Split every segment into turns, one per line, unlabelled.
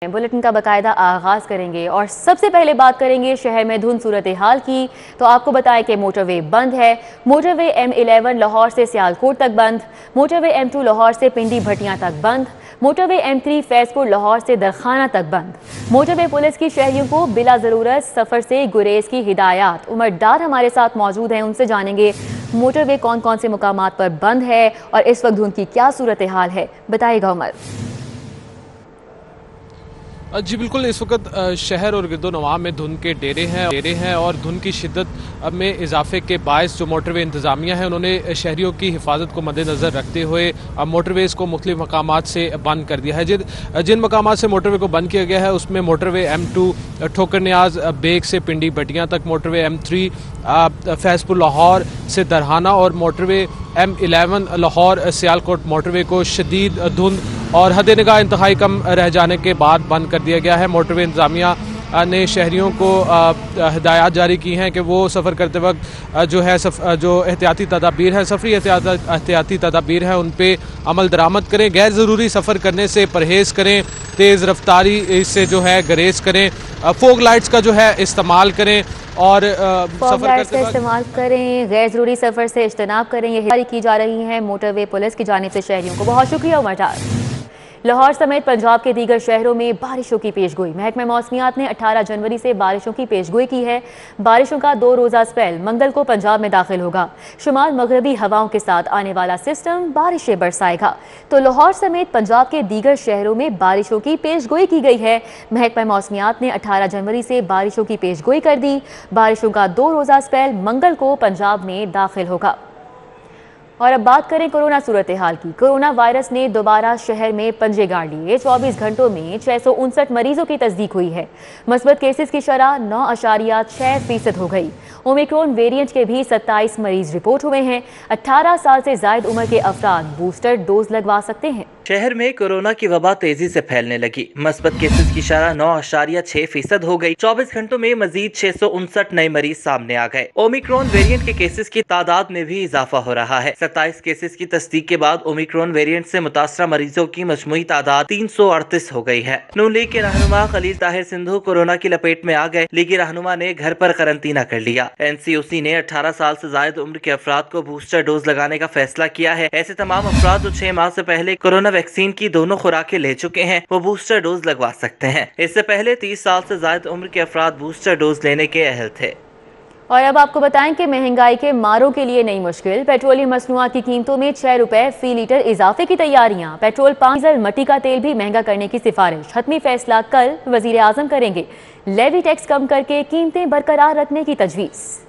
Bulletin का बाकायदा आगाज करेंगे और सबसे पहले बात करेंगे शहर में धुंध सूरत हाल की। तो आपको बताएं कि मोटरवे बंद है। मोटरवे M11 लाहौर से सियालकोट तक बंद, मोटरवे M2 लाहौर से पिंडी भटियां तक बंद, मोटरवे M3 फैजपुर लाहौर से दरखाना तक बंद। मोटरवे पुलिस की शहरियों को बिला ज़रूरत सफ़र से गुरेज की हिदायत। उमर डार हमारे साथ मौजूद हैं, उनसे जानेंगे मोटरवे कौन कौन से मुकामात पर बंद है और इस वक्त धुंध की क्या सूरत हाल है, बताइएगा उमर।
जी बिल्कुल, इस वक्त शहर और गिरदोनवाह में धुंध के डेरे हैं और धुंध की शिद्दत में इजाफे के बायस जो मोटरवे इंतज़ामिया है उन्होंने शहरियों की हिफाजत को मद्देनज़र रखते हुए मोटरवेज़ को मुख्तलिफ मकामात से बंद कर दिया है। जिन मकामात से मोटरवे को बंद किया गया है उसमें मोटरवे M2 ठोकर नियाज बेग से पिंडी भटियां तक, मोटरवे M3 फैजपुर लाहौर से दरहाना और motorway M11 Lahore Sialkot motorway को शदीद धुंध और हद निगाह इंतहाई कम रह जाने के बाद बंद कर दिया गया है। मोटरवे इंतज़ामिया ने शहरियों को हिदायत जारी की हैं कि वो सफ़र करते वक्त जो एहतियाती तदाबीर है, सफरी एहतियाती तदाबीर है, उन पे अमल दरामद करें, गैर ज़रूरी सफ़र करने से परहेज़ करें, तेज़ रफ्तारी से गुरेज करें, फोग लाइट्स का इस्तेमाल करें और सफर करते वक्त
इस्तेमाल करें, गैर ज़रूरी सफ़र से इज्तनाब करें। ये जारी की जा रही है मोटरवे पुलिस की जानिब से शहरियों को। बहुत शुक्रिया उमर डार। लाहौर समेत पंजाब के दीगर शहरों में बारिशों की पेशगोई। महकमा मौसमियात ने 18 जनवरी से बारिशों की पेशगोई की है। बारिशों का 2 रोज़ा स्पेल मंगल को पंजाब में दाखिल होगा। शुमाल मगरबी हवाओं के साथ आने वाला सिस्टम बारिशें बरसाएगा। तो लाहौर समेत पंजाब के दीगर शहरों में बारिशों की पेशगोई की गई है। महकमा मौसमियात ने 18 जनवरी से बारिशों की पेशगोई कर दी। बारिशों का 2 रोज़ा स्पेल मंगल को पंजाब में दाखिल होगा। और अब बात करें कोरोना सूरत हाल की। कोरोना वायरस ने दोबारा शहर में पंजे गाड़ लिए। 24 घंटों में 659 मरीजों की तस्दीक हुई है। मस्बत केसेस की शरह 9.6% हो गई। ओमिक्रॉन वेरिएंट के भी 27 मरीज रिपोर्ट हुए हैं। 18 साल से जायद उम्र के अफराद बूस्टर डोज लगवा सकते हैं।
शहर में कोरोना की वबा तेजी से फैलने लगी। मस्बत केसेस की शरह 9.6% हो गई। 24 घंटों में मजीद 659 नए मरीज सामने आ गए। ओमिक्रॉन वेरिएंट के केसेस की तादाद में भी इजाफा हो रहा है। 27 केसेस की तस्दीक के बाद ओमिक्रॉन वेरिएंट से मुतासरा मरीजों की मजमूई तादाद 338 हो गई है। नून लीग के रहनुमा खलील ताहिर सिंधु कोरोना की लपेट में आ गए। लीगी रहनुमा ने घर पर करंतना कर लिया। NCOC ने 18 साल से जायद उम्र के अफराद को बूस्टर डोज लगाने का फैसला किया है। ऐसे तमाम अफराद जो 6 माह से पहले कोरोना वैक्सीन की दोनों खुराकें ले चुके हैं वो बूस्टर डोज लगवा सकते हैं। इससे पहले 30 साल से जायद उम्र के अफराद बूस्टर डोज लेने के अहल थे।
और अब आपको बताएं कि महंगाई के मारों के लिए नई मुश्किल। पेट्रोलियम मसनूआत की कीमतों में 6 रुपए फी लीटर इजाफे की तैयारियां। पेट्रोल, डीजल, मट्टी का तेल भी महंगा करने की सिफारिश। हतमी फैसला कल वजीर आजम करेंगे। लेवी टैक्स कम करके कीमतें बरकरार रखने की तजवीज़।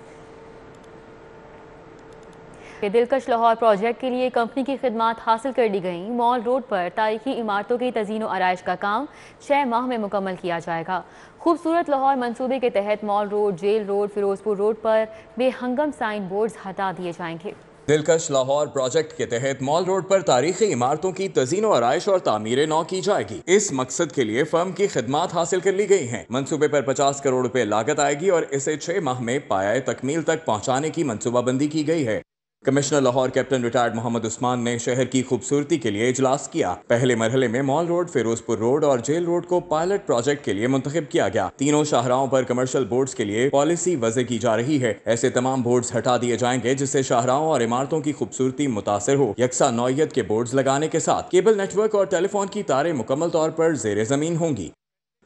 दिलकश लाहौर प्रोजेक्ट के लिए कंपनी की खिदमात हासिल कर ली गई। मॉल रोड पर तारीखी इमारतों की तज़ीन व आराइश का काम 6 माह में मुकम्मल किया जाएगा। खूबसूरत लाहौर मंसूबे के तहत mall road, jail road, Ferozepur road पर बेहंगम साइन बोर्ड हटा दिए जाएंगे।
दिलकश लाहौर प्रोजेक्ट के तहत मॉल रोड पर तारीखी इमारतों की तज़ीन व आराइश और तामीरें नौ की जाएगी। इस मकसद के लिए फर्म की खिदमात हासिल कर ली गई हैं। मंसूबे पर 50 करोड़ रुपए लागत आएगी और इसे 6 माह में पाया तकमील तक पहुँचाने की मनसूबाबंदी की गई है। Commissioner Lahore captain retired Mohammad Usman ने शहर की खूबसूरती के लिए इजलास किया। पहले मरहले में मॉल रोड, फिरोजपुर रोड और जेल रोड को पायलट प्रोजेक्ट के लिए मुंतखब किया गया। तीनों शाहराहों पर कमर्शियल बोर्ड्स के लिए पॉलिसी वज़े की जा रही है। ऐसे तमाम बोर्ड्स हटा दिए जाएंगे जिससे शाहराहों और इमारतों की खूबसूरती मुतासिर हो। यकसा नौइयत के बोर्ड्स लगाने के साथ केबल नेटवर्क और टेलीफोन की तारें मुकम्मल तौर पर ज़ेरे ज़मीन होंगी।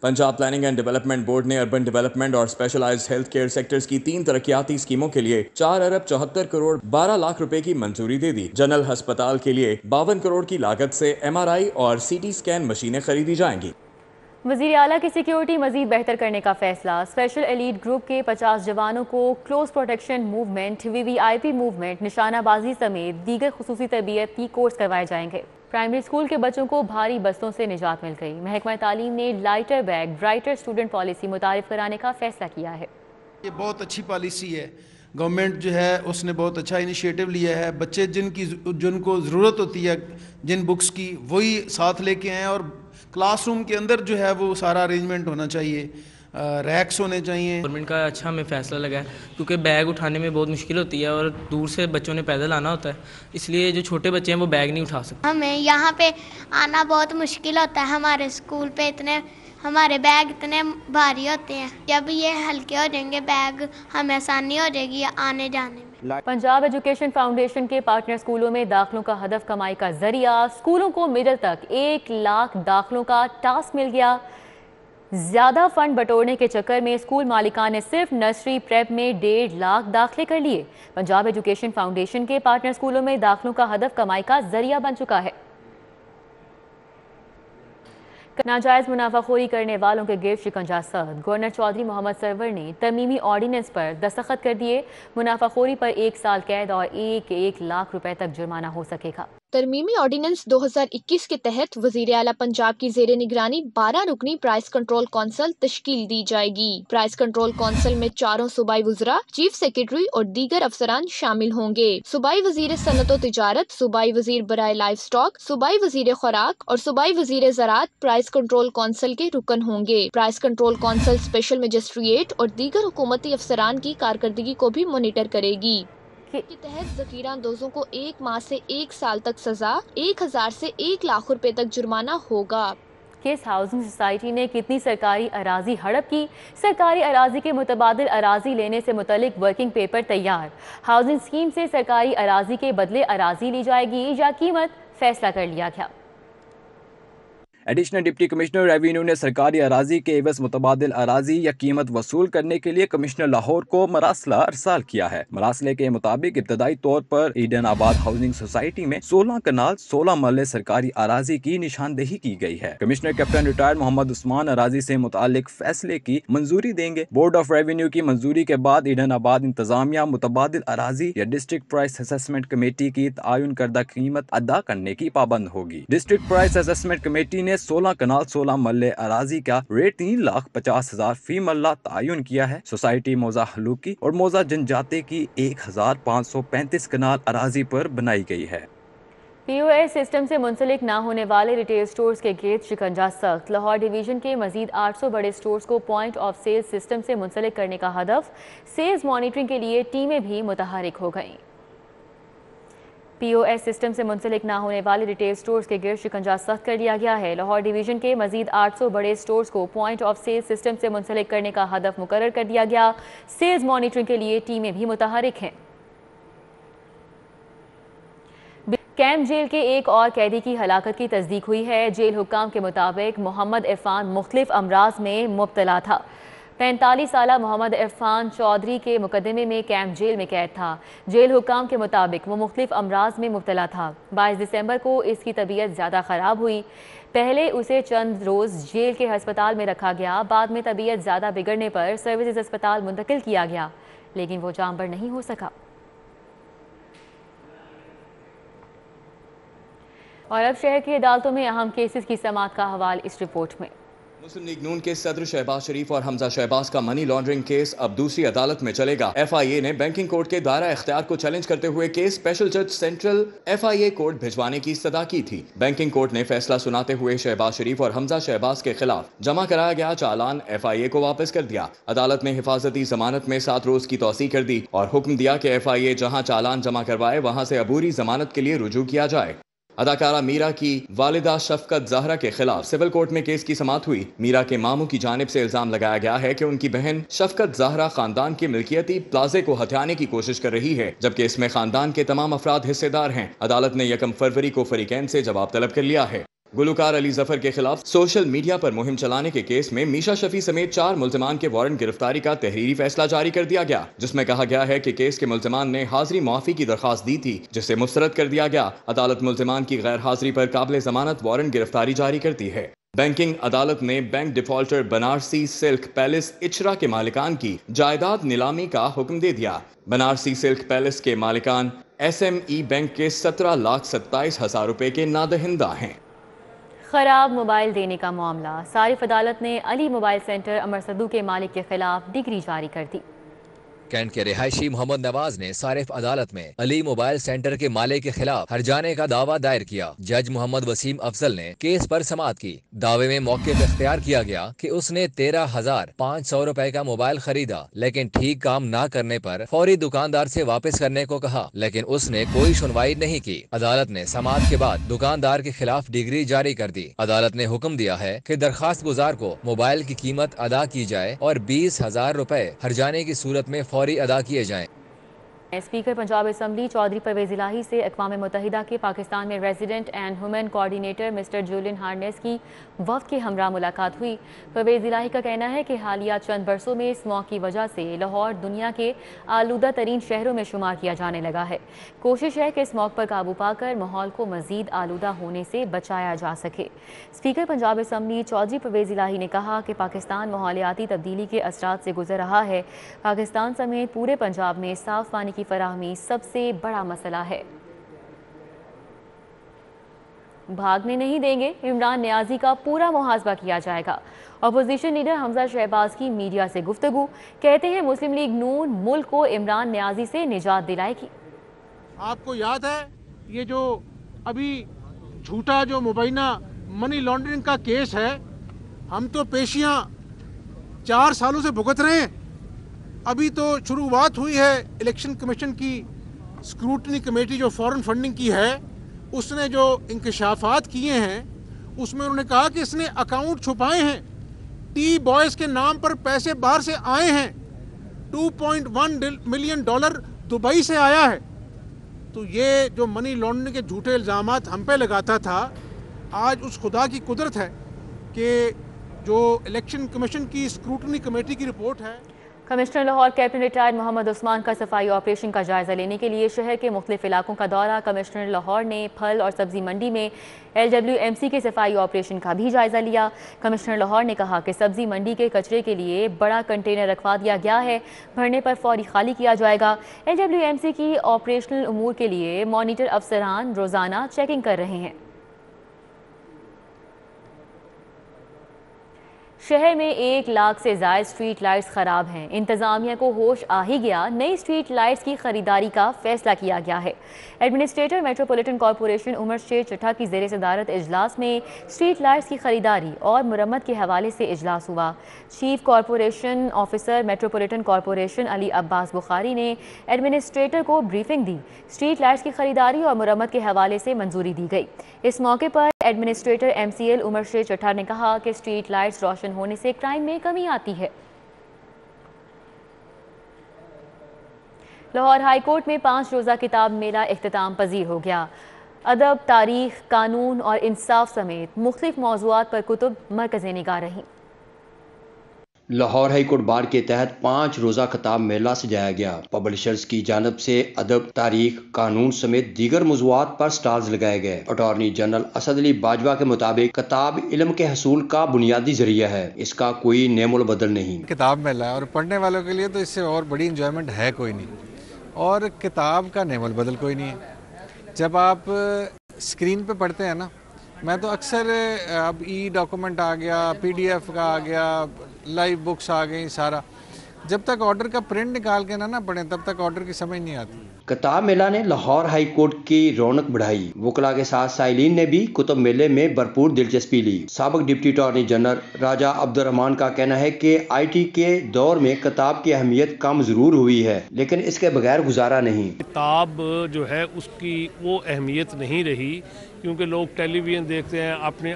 Punjab planning and development board ने अर्बन डेवलपमेंट और स्पेशलाइज्ड हेल्थ केयर सेक्टर्स की 3 तरक्याती स्कीमों के लिए 4 अरब 74 करोड़ 12 लाख रुपए की मंजूरी दे दी। जनरल अस्पताल के लिए 52 करोड़ की लागत से MRI और CT स्कैन मशीनें खरीदी जाएंगी।
वज़ीर आला की सिक्योरिटी मजीद बेहतर करने का फैसला। स्पेशल एलीट ग्रुप के 50 जवानों को close protection movement, VVIP movement, निशानाबाजी समेत दीगर खुसूसी तरबियत की कोर्स करवाए जाएंगे। प्राइमरी स्कूल के बच्चों को भारी बस्तों से निजात मिल गई। महकमा तालीम ने lighter bag brighter student policy मुतारिफ कराने का फैसला किया है।
ये बहुत अच्छी पॉलिसी है। गवर्नमेंट जो है उसने बहुत अच्छा इनिशिएटिव लिया है। बच्चे जिनको ज़रूरत होती है जिन बुक्स की, वही साथ लेके आएँ और क्लासरूम के अंदर जो है वो सारा अरेंजमेंट होना चाहिए। रैक्स होने चाहिए।
गवर्नमेंट का अच्छा हमें फ़ैसला लगा है क्योंकि बैग उठाने में बहुत मुश्किल होती है और दूर से बच्चों ने पैदल आना होता है, इसलिए जो छोटे बच्चे हैं वो बैग नहीं उठा सकते।
हमें यहाँ पे आना बहुत मुश्किल होता है। हमारे स्कूल पे इतने ہمارے بیگ اتنے بھاری ہوتے ہیں، جب یہ ہلکے ہو جائیں گے بیگ ہمیں آسانی ہو جائے گی آنے جانے میں۔
پنجاب ایجوکیشن فاؤنڈیشن کے پارٹنر اسکولوں میں داخلوں کا ہدف کمائی کا ذریعہ، اسکولوں کو مڈل تک 1 لاکھ داخلوں کا ٹاسک مل گیا۔ زیادہ فنڈ بٹورنے کے چکر میں اسکول مالکان نے صرف نرسری پریپ میں 1.5 لاکھ داخلے کر لیے۔ پنجاب ایجوکیشن فاؤنڈیشن کے پارٹنر اسکولوں میں داخلوں کا ہدف کمائی کا ذریعہ بن چکا ہے۔ ناجائز منافع خوری کرنے والوں کے گرد شکنجہ سخت، گورنر چودھری محمد سرور نے ترمیمی آرڈیننس پر دستخط کر دیے۔ منافع خوری پر 1 سال قید اور 1 لاکھ روپے تک جرمانہ ہو سکے گا۔
ترمیمی آرڈیننس 2021 کے تحت وزیر اعلیٰ پنجاب کی زیر نگرانی 12 رکنی پرائس کنٹرول کونسل تشکیل دی جائے گی۔ پرائس کنٹرول کونسل میں 4 صوبائی وزراء، چیف سیکرٹری اور دیگر افسران شامل ہوں گے۔ صوبائی وزیر صنعت و تجارت، صوبائی وزیر برائے لائف سٹاک، صوبائی وزیر خوراک اور صوبائی وزیر زراعت پرائس کنٹرول کونسل کے رکن ہوں گے۔ Price control council special magistrate اور دیگر حکومتی افسران کی کارکردگی کو بھی مانیٹر کرے گی۔ کے تحت ذخیرہ اندوزوں کو 1 ماہ سے 1 سال تک سزا، 1000 سے 1 لاکھ روپے تک جرمانہ ہوگا۔
کس ہاؤسنگ سوسائٹی نے کتنی سرکاری اراضی ہڑپ کی؟ سرکاری اراضی کے متبادل اراضی لینے سے متعلق ورکنگ پیپر تیار۔ ہاؤسنگ اسکیم سے سرکاری اراضی کے بدلے اراضی لی جائے گی یا قیمت، فیصلہ کر لیا گیا۔
ایڈیشنل ڈپٹی کمشنر ریونیو نے سرکاری اراضی کے عوض متبادل اراضی یا قیمت وصول کرنے کے لیے کمشنر لاہور کو مراسلہ ارسال کیا ہے۔ مراسلے کے مطابق ابتدائی طور پر ایڈن آباد ہاؤسنگ سوسائٹی میں 16 کنال 16 مرلے سرکاری اراضی کی نشاندہی کی گئی ہے۔ Commissioner captain retired Muhammad Usman اراضی سے متعلق فیصلے کی منظوری دیں گے۔ بورڈ آف ریونیو کی منظوری کے بعد ایڈن آباد انتظامیہ متبادل اراضی یا ڈسٹرکٹ پرائس اسیسمنٹ کمیٹی کی تعین کردہ قیمت ادا کرنے کی پابند ہوگی۔ ڈسٹرکٹ پرائس اسیسمنٹ کمیٹی نے 16 کنال 16 مرلے اراضی کا ریٹ 3,50,000 فی مرلہ تعین کیا ہے۔ سوسائٹی موضع حلوقی اور موضع جنجاتے کی 1535 کنال اراضی پر بنائی گئی ہے۔
پی او ایس سسٹم سے منسلک نہ ہونے والے ریٹیل سٹورز کے گرد شکنجہ سخت، لاہور ڈویژن کے مزید 800 بڑے سٹورز کو پوائنٹ آف سیل سسٹم سے منسلک کرنے کا ہدف، سیلز مانیٹرنگ کے لیے ٹیمیں بھی متحرک ہو گئیں۔ پی او ایس سسٹم سے منسلک نہ ہونے والے ریٹیل سٹورز کے گرد شکنجہ سخت کر دیا گیا ہے۔ لاہور ڈویژن کے مزید 800 بڑے سٹورز کو پوائنٹ آف سیل سسٹم سے منسلک کرنے کا ہدف مقرر کر دیا گیا۔ سیلز مانیٹرنگ کے لیے ٹیمیں بھی متحرک ہیں۔ کیمپ جیل کے ایک اور قیدی کی ہلاکت کی تصدیق ہوئی ہے۔ جیل حکام کے مطابق محمد عرفان مختلف امراض میں مبتلا تھا۔ 45 سالہ محمد عرفان چودھری کے مقدمے میں کیمپ جیل میں قید تھا۔ جیل حکام کے مطابق وہ مختلف امراض میں مبتلا تھا۔ 22 دسمبر کو اس کی طبیعت زیادہ خراب ہوئی۔ پہلے اسے چند روز جیل کے ہسپتال میں رکھا گیا، بعد میں طبیعت زیادہ بگڑنے پر سروسز ہسپتال منتقل کیا گیا، لیکن وہ جان بر نہیں ہو سکا۔ اور اب شہر کی عدالتوں میں اہم کیسز کی سماعت کا حوالہ اس رپورٹ میں۔
مسلم لیگ نون کے صدر شہباز شریف اور حمزہ شہباز کا منی لانڈرنگ کیس اب دوسری عدالت میں چلے گا۔ ایف آئی اے نے بینکنگ کورٹ کے دائرہ اختیار کو چیلنج کرتے ہوئے کیس اسپیشل جج central F I A court بھجوانے کی استدعا کی تھی۔ بینکنگ کورٹ نے فیصلہ سناتے ہوئے شہباز شریف اور حمزہ شہباز کے خلاف جمع کرایا گیا چالان ایف آئی اے کو واپس کر دیا۔ عدالت نے حفاظتی ضمانت میں 7 روز کی توسیع کر دی اور حکم دیا کہ ایف آئی اے جہاں چالان جمع کروائے وہاں سے عبوری ضمانت کے لیے رجوع کیا جائے۔ اداکارہ میرا کی والدہ شفقت زہرا کے خلاف سول کورٹ میں کیس کی سماعت ہوئی۔ میرا کے ماموں کی جانب سے الزام لگایا گیا ہے کہ ان کی بہن شفقت زہرا خاندان کے ملکیتی پلازے کو ہتھیانے کی کوشش کر رہی ہے، جبکہ اس میں خاندان کے تمام افراد حصے دار ہیں۔ عدالت نے 1 فروری کو فریقین سے جواب طلب کر لیا ہے۔ گلوکار علی ظفر کے خلاف سوشل میڈیا پر مہم چلانے کے کیس میں میشا شفیع سمیت 4 ملزمان کے وارنٹ گرفتاری کا تحریری فیصلہ جاری کر دیا گیا، جس میں کہا گیا ہے کہ کیس کے ملزمان نے حاضری معافی کی درخواست دی تھی، جسے مسترد کر دیا گیا۔ عدالت ملزمان کی غیر حاضری پر قابل ضمانت وارنٹ گرفتاری جاری کرتی ہے۔ بینکنگ عدالت نے bank defaulter Banarasi silk palace Ichhra کے مالکان کی جائیداد نیلامی کا حکم دے دیا۔ بنارسی سلک پیلس کے مالکان ایس ایم ای بینک کے 17,27,000 روپے کے نادہندہ ہیں۔
خراب موبائل دینے کا معاملہ، صارف عدالت نے علی موبائل سینٹر امرسدو کے مالک کے خلاف ڈگری جاری کر دی۔
कैंट के रिहायशी मोहम्मद नवाज ने सारिफ अदालत में अली मोबाइल सेंटर के मालिक के खिलाफ हर्जाने का दावा दायर किया। जज मोहम्मद वसीम अफजल ने केस पर समाअत की। दावे में मौके इख्तियार किया गया कि उसने 13,500 रुपए का मोबाइल खरीदा, लेकिन ठीक काम ना करने पर फौरी दुकानदार से वापस करने को कहा, लेकिन उसने कोई सुनवाई नहीं की। अदालत ने समाअत के बाद दुकानदार के खिलाफ डिग्री जारी कर दी। अदालत ने हुक्म दिया है कि दरखास्त गुजार को मोबाइल की कीमत अदा की जाए और 20,000 रुपए हर्जाने की सूरत में फौरी अदा किए जाएं।
स्पीकर पंजाब असम्बली चौधरी परवेज इलाही से अक़वाम मुत्तहिदा के पाकिस्तान में resident and human coordinator mister Julian Harness की वफ़द के हमरा मुलाकात हुई। परवेज इलाही का कहना है कि हालिया चंद बरसों में स्मॉग की वजह से लाहौर दुनिया के आलूदा तरीन शहरों में शुमार किया जाने लगा है। कोशिश है कि स्मॉग पर काबू पाकर माहौल को मज़ीद आलूदा होने से बचाया जा सके। स्पीकर पंजाब असम्बली चौधरी परवेज इलाही ने कहा कि पाकिस्तान माहौलियाती तब्दीली के असरात से गुजर रहा है। पाकिस्तान समेत पूरे पंजाब में साफ पानी की फराहमी सबसे बड़ा मसला है। भागने नहीं देंगे, इमरान नियाजी का पूरा मुहासबा किया जाएगा। अपोजिशन लीडर हमजा शहबाज की मीडिया से गुफ्तगू, कहते हैं मुस्लिम लीग नून मुल्क को इमरान नियाजी से निजात दिलाएगी।
आपको याद है ये जो अभी झूठा जो मुबैना मनी लॉन्ड्रिंग का केस है, हम तो पेशियां 4 सालों से भुगत रहे हैं। अभी तो शुरुआत हुई है इलेक्शन कमीशन की स्क्रूटनी कमेटी जो फॉरेन फंडिंग की है, उसने जो इंकशाफात किए हैं उसमें उन्होंने कहा कि इसने अकाउंट छुपाए हैं। टी बॉयज़ के नाम पर पैसे बाहर से आए हैं। $2.1 मिलियन दुबई से आया है। तो ये जो मनी लॉन्ड्रिंग के झूठे इल्ज़ामात हम पे लगाता था, आज उस खुदा की कुदरत है कि जो इलेक्शन कमीशन की स्क्रूटनी कमेटी की रिपोर्ट है।
Commissioner Lahore captain retired Mohammad Usman का सफाई ऑपरेशन का जायजा लेने के लिए शहर के मुख्तलिफ इलाकों का दौरा। कमिश्नर लाहौर ने फल और सब्जी मंडी में LWMC के सफाई ऑपरेशन का भी जायजा लिया। कमिश्नर लाहौर ने कहा कि सब्जी मंडी के कचरे के लिए बड़ा कंटेनर रखवा दिया गया है, भरने पर फौरी खाली किया जाएगा। LWMC की ऑपरेशनल उमूर के लिए मॉनिटर अफसरान रोजाना चेकिंग कर रहे हैं। शहर में 1 लाख से ज़ायद स्ट्रीट लाइट्स ख़राब हैं। इंतज़ामिया को होश आ ही गया, नई स्ट्रीट लाइट्स की ख़रीदारी का फ़ैसला किया गया है। एडमिनिस्ट्रेटर मेट्रोपॉलिटन कॉरपोरेशन उमर शेर चट्ठा की ज़ेर सदारत इजलास में स्ट्रीट लाइट्स की ख़रीदारी और मुरम्मत के हवाले से इजलास हुआ। Chief corporation officer metropolitan corporation Ali Abbas Bukhari ने एडमिनिस्ट्रेटर को ब्रीफिंग दी। स्ट्रीट लाइट्स की ख़रीदारी और मुरम्मत के हवाले से मंजूरी दी गई। इस मौके पर एडमिनिस्ट्रेटर MCL उमर शेर चट्ठा ने कहा कि स्ट्रीट लाइट्स रोशन होने से क्राइम में कमी आती है। लाहौर हाई कोर्ट में 5 रोज़ा किताब मेला इख्तिताम पजीर हो गया। अदब, तारीख, कानून और इंसाफ समेत मुख्तलिफ मौज़ूआत पर कुतुब मरकज़े निगाह रहीं।
लाहौर हाई कोर्ट बार के तहत 5 रोज़ा किताब मेला सजाया गया। पब्लिशर्स की जानब से अदब, तारीख, कानून समेत दीगर मौज़ूआत पर स्टॉल्स लगाए गए। अटॉर्नी जनरल असद अली बाजवा के मुताबिक किताब इल्म के हसूल का बुनियादी जरिया है, इसका कोई नेमुल बदल नहीं।
किताब मेला है और पढ़ने वालों के लिए तो इससे और बड़ी इंजॉयमेंट है कोई नहीं, और किताब का नेमुल बदल कोई नहीं है। जब आप स्क्रीन पे पढ़ते हैं ना, मैं तो अक्सर अब डॉक्यूमेंट आ गया, PDF का आ गया, लाइव बुक्स आ गई, सारा जब तक ऑर्डर का प्रिंट निकाल के ना पढ़ें तब तक ऑर्डर की समझ नहीं आती।
किताब मेला ने लाहौर हाई कोर्ट की रौनक बढ़ाई। वकला के साथ साइलिन ने भी कुतुब मेले में भरपूर दिलचस्पी ली। साबिक डिप्टी अटॉर्नी जनरल राजा अब्दुर्रहमान का कहना है कि IT के दौर में किताब की अहमियत कम जरूर हुई है, लेकिन इसके बगैर गुजारा नहीं।
किताब जो है उसकी वो अहमियत नहीं रही, क्योंकि लोग टेलीविज़न देखते हैं, अपने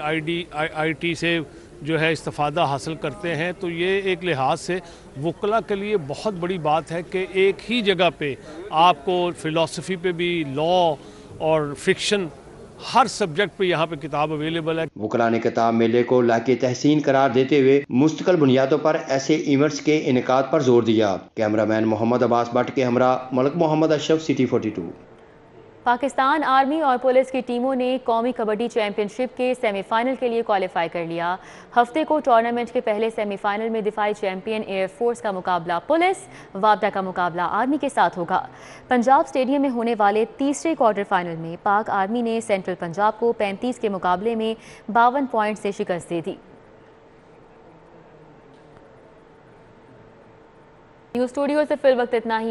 IT से जो है इस्तिफ़ादा हासिल करते हैं। तो ये एक लिहाज से वकला के लिए बहुत बड़ी बात है कि एक ही जगह पे आपको फ़िलासफ़ी पे भी, लॉ और फिक्शन, हर सब्जेक्ट पे यहाँ पे किताब अवेलेबल है।
वकला ने किताब मेले को लाके तहसीन करार देते हुए मुस्तकिल बुनियादों पर ऐसे इवेंट्स के इनेकाद पर जोर दिया। कैमरामैन मोहम्मद अब्बास भट्ट के हमरा मलिक मोहम्मद अशरफ, सिटी 42।
पाकिस्तान आर्मी और पुलिस की टीमों ने कौमी कबड्डी चैंपियनशिप के सेमीफाइनल के लिए क्वालिफाई कर लिया। हफ्ते को टूर्नामेंट के पहले सेमीफाइनल में दिफाई चैंपियन एयरफोर्स का मुकाबला पुलिस, वापडा का मुकाबला आर्मी के साथ होगा। पंजाब स्टेडियम में होने वाले तीसरे क्वार्टर फाइनल में पाक आर्मी ने सेंट्रल पंजाब को 35 के मुकाबले में 52 पॉइंट से शिकस्त दे दी। न्यूज़ स्टूडियो से फिल वक्त इतना ही।